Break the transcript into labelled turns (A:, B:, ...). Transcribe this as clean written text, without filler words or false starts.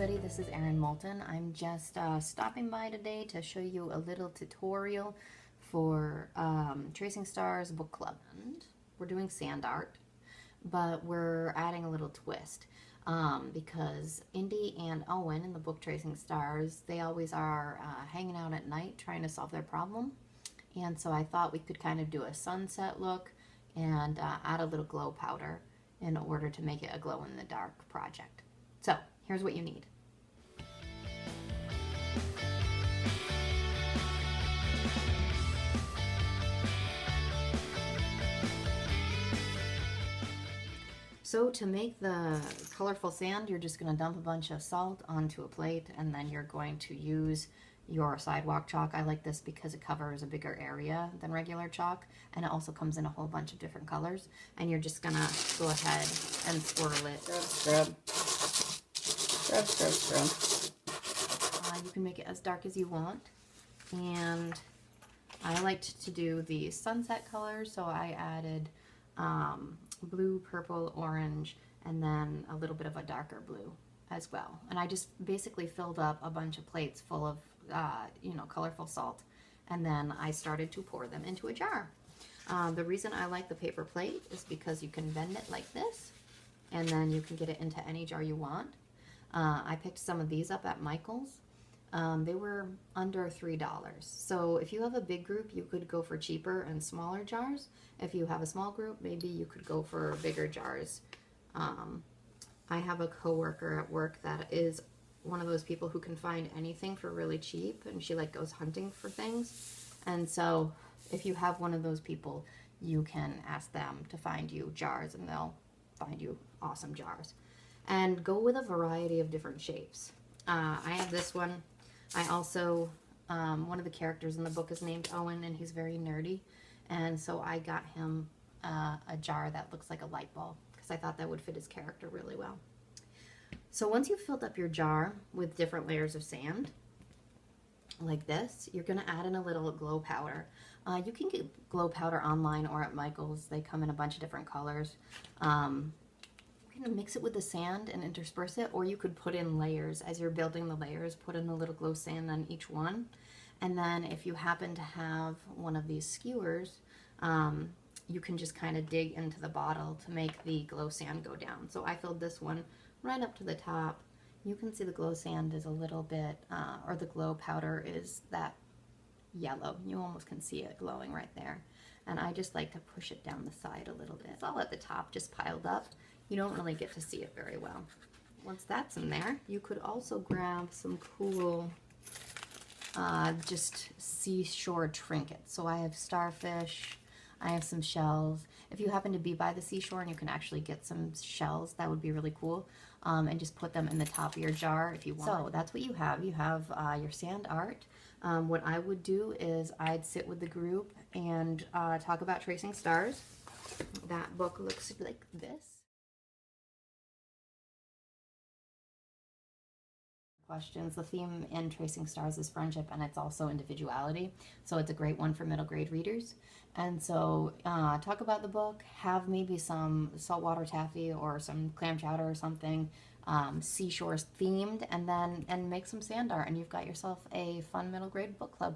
A: everybody, this is Erin Moulton. I'm just stopping by today to show you a little tutorial for Tracing Stars Book Club. And we're doing sand art, but we're adding a little twist because Indy and Owen in the book Tracing Stars, they always are hanging out at night trying to solve their problem. And so I thought we could kind of do a sunset look and add a little glow powder in order to make it a glow-in-the-dark project. So here's what you need. So to make the colorful sand, you're just going to dump a bunch of salt onto a plate, and then you're going to use your Sidewalk chalk. I like this because it covers a bigger area than regular chalk, and it also comes in a whole bunch of different colors. And you're just going to go ahead and swirl it.
B: Scrub. Scrub, scrub, scrub.
A: You can make it as dark as you want. And I liked to do the sunset colors, so I added blue, purple, orange, and then a little bit of a darker blue as well. And I just basically filled up a bunch of plates full of, colorful salt, and then I started to pour them into a jar. The reason I like the paper plate is because you can bend it like this, and then you can get it into any jar you want. I picked some of these up at Michael's. They were under $3. So if you have a big group, you could go for cheaper and smaller jars. If you have a small group, maybe you could go for bigger jars. I have a coworker at work that is one of those people who can find anything for really cheap, and she goes hunting for things. And so if you have one of those people, you can ask them to find you jars, and they'll find you awesome jars. And go with a variety of different shapes. I have this one. I also, one of the characters in the book is named Owen, and he's very nerdy. And so I got him a jar that looks like a light bulb, because I thought that would fit his character really well. So once you've filled up your jar with different layers of sand, like this, you're going to add in a little glow powder. You can get glow powder online or at Michael's. They come in a bunch of different colors. You can mix it with the sand and intersperse it, or you could put in layers. As you're building the layers, put in a little glow sand on each one. And then if you happen to have one of these skewers, you can just kind of dig into the bottle to make the glow sand go down. So I filled this one right up to the top. You can see the glow sand is a little bit, or the glow powder is that yellow. You almost can see it glowing right there. And I just like to push it down the side a little bit. It's all at the top, just piled up. You don't really get to see it very well. Once that's in there, you could also grab some cool just seashore trinkets. So I have starfish, I have some shells. If you happen to be by the seashore and you can actually get some shells, that would be really cool. And just put them in the top of your jar if you want. So that's what you have. You have your sand art. What I would do is I'd sit with the group and talk about Tracing Stars. That book looks like this. Questions. The theme in Tracing Stars is friendship, and it's also individuality, so it's a great one for middle grade readers. And so talk about the book, have maybe some saltwater taffy or some clam chowder or something, seashore themed, and make some sand art, and you've got yourself a fun middle grade book club.